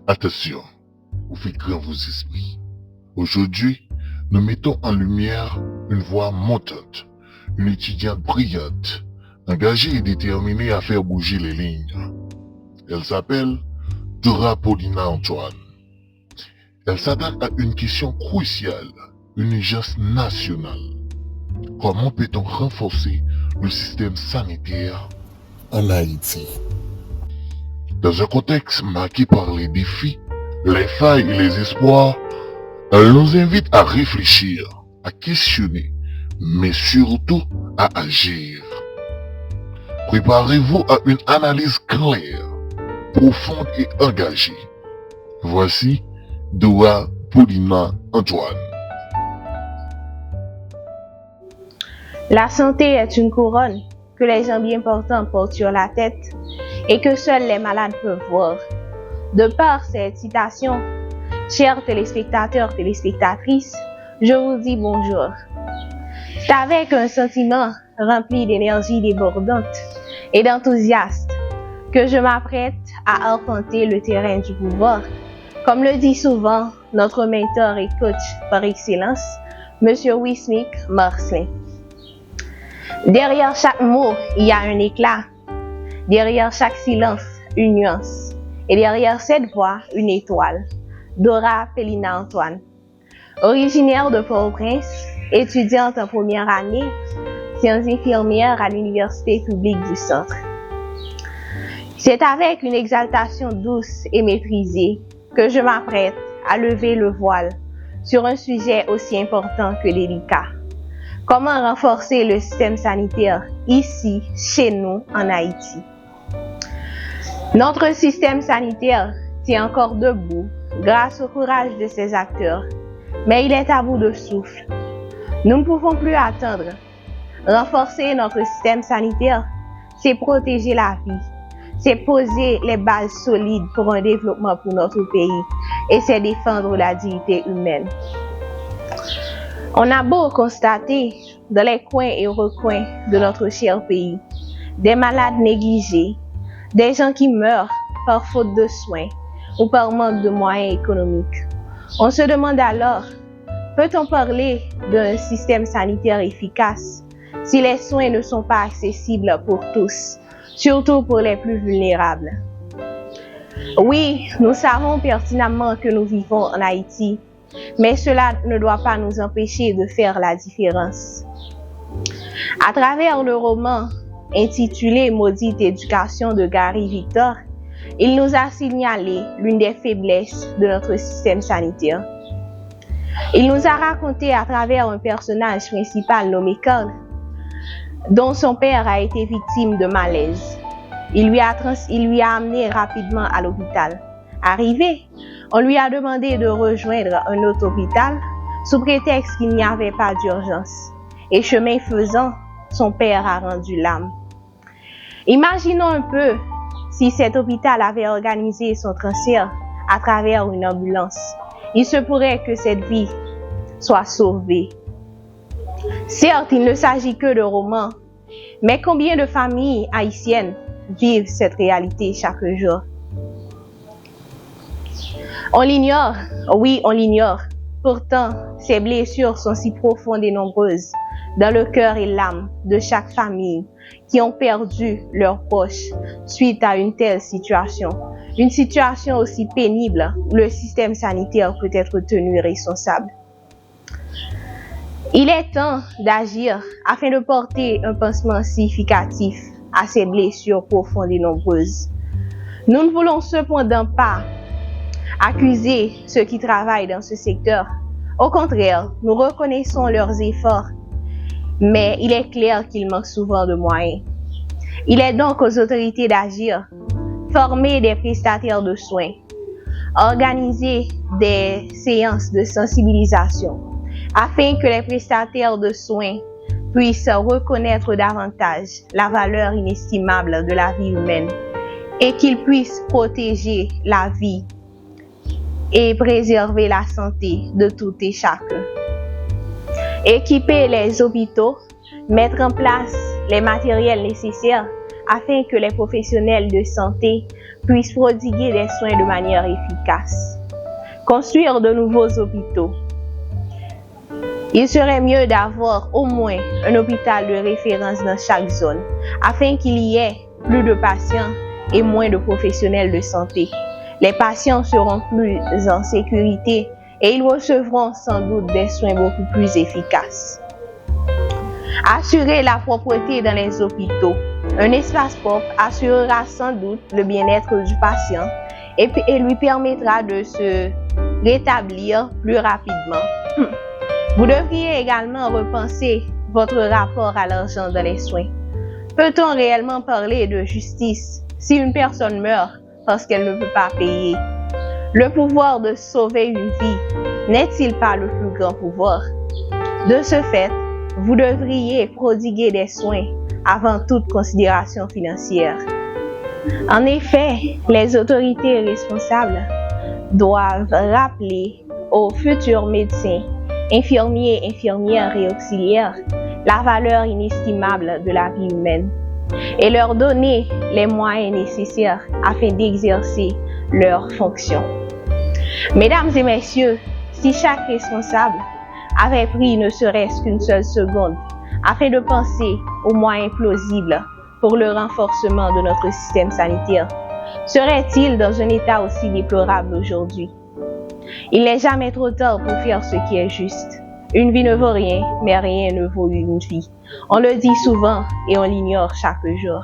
Attention, ouvrez grand vos esprits. Aujourd'hui, nous mettons en lumière une voix montante, une étudiante brillante, engagée et déterminée à faire bouger les lignes. Elle s'appelle Dora Paulina Antoine. Elle s'attaque à une question cruciale, une urgence nationale. Comment peut-on renforcer le système sanitaire en Haïti? Dans un contexte marqué par les défis, les failles et les espoirs, elle nous invite à réfléchir, à questionner, mais surtout à agir. Préparez-vous à une analyse claire, profonde et engagée. Voici Dora Paulina Antoine. La santé est une couronne que les gens bien portants portent sur la tête et que seuls les malades peuvent voir. De par cette citation, chers téléspectateurs, téléspectatrices, je vous dis bonjour. C'est avec un sentiment rempli d'énergie débordante et d'enthousiasme que je m'apprête à arpenter le terrain du pouvoir. Comme le dit souvent notre mentor et coach par excellence, M. Wismic Marcelin. Derrière chaque mot, il y a un éclat. Derrière chaque silence, une nuance. Et derrière cette voix, une étoile. Dora Paulina Antoine. Originaire de Port-au-Prince, étudiante en première année, sciences infirmières à l'Université publique du Centre. C'est avec une exaltation douce et maîtrisée que je m'apprête à lever le voile sur un sujet aussi important que délicat. Comment renforcer le système sanitaire ici, chez nous, en Haïti? Notre système sanitaire tient encore debout grâce au courage de ses acteurs, mais il est à bout de souffle. Nous ne pouvons plus attendre. Renforcer notre système sanitaire, c'est protéger la vie, c'est poser les bases solides pour un développement pour notre pays et c'est défendre la dignité humaine. On a beau constater dans les coins et recoins de notre cher pays des malades négligés, des gens qui meurent par faute de soins ou par manque de moyens économiques. On se demande alors, peut-on parler d'un système sanitaire efficace si les soins ne sont pas accessibles pour tous, surtout pour les plus vulnérables? Oui, nous savons pertinemment que nous vivons en Haïti, mais cela ne doit pas nous empêcher de faire la différence. À travers le roman intitulé Maudite éducation de Gary Victor, il nous a signalé l'une des faiblesses de notre système sanitaire. Il nous a raconté à travers un personnage principal nommé Carl, dont son père a été victime de malaise. Il lui a amené rapidement à l'hôpital. Arrivé, on lui a demandé de rejoindre un autre hôpital sous prétexte qu'il n'y avait pas d'urgence. Et chemin faisant, son père a rendu l'âme. Imaginons un peu si cet hôpital avait organisé son transfert à travers une ambulance. Il se pourrait que cette vie soit sauvée. Certes, il ne s'agit que de romans, mais combien de familles haïtiennes vivent cette réalité chaque jour? On l'ignore, oui, on l'ignore. Pourtant, ces blessures sont si profondes et nombreuses dans le cœur et l'âme de chaque famille qui ont perdu leurs proches suite à une telle situation. Une situation aussi pénible où le système sanitaire peut être tenu responsable. Il est temps d'agir afin de porter un pansement significatif à ces blessures profondes et nombreuses. Nous ne voulons cependant pas accuser ceux qui travaillent dans ce secteur. Au contraire, nous reconnaissons leurs efforts, mais il est clair qu'il manque souvent de moyens. Il est donc aux autorités d'agir, former des prestataires de soins, organiser des séances de sensibilisation, afin que les prestataires de soins puissent reconnaître davantage la valeur inestimable de la vie humaine et qu'ils puissent protéger la vie et préserver la santé de tout et chacun. Équiper les hôpitaux, mettre en place les matériels nécessaires afin que les professionnels de santé puisse prodiguer des soins de manière efficace. Construire de nouveaux hôpitaux. Il serait mieux d'avoir au moins un hôpital de référence dans chaque zone, afin qu'il y ait plus de patients et moins de professionnels de santé. Les patients seront plus en sécurité et ils recevront sans doute des soins beaucoup plus efficaces. Assurer la propreté dans les hôpitaux. Un espace propre assurera sans doute le bien-être du patient et lui permettra de se rétablir plus rapidement. Vous devriez également repenser votre rapport à l'argent dans les soins. Peut-on réellement parler de justice si une personne meurt parce qu'elle ne peut pas payer? Le pouvoir de sauver une vie n'est-il pas le plus grand pouvoir? De ce fait, vous devriez prodiguer des soins avant toute considération financière. En effet, les autorités responsables doivent rappeler aux futurs médecins, infirmiers, infirmières et auxiliaires la valeur inestimable de la vie humaine et leur donner les moyens nécessaires afin d'exercer leurs fonctions. Mesdames et messieurs, si chaque responsable avait pris ne serait-ce qu'une seule seconde afin de penser aux moyens plausibles pour le renforcement de notre système sanitaire, serait-il dans un état aussi déplorable aujourd'hui? Il n'est jamais trop tard pour faire ce qui est juste. Une vie ne vaut rien, mais rien ne vaut une vie. On le dit souvent et on l'ignore chaque jour.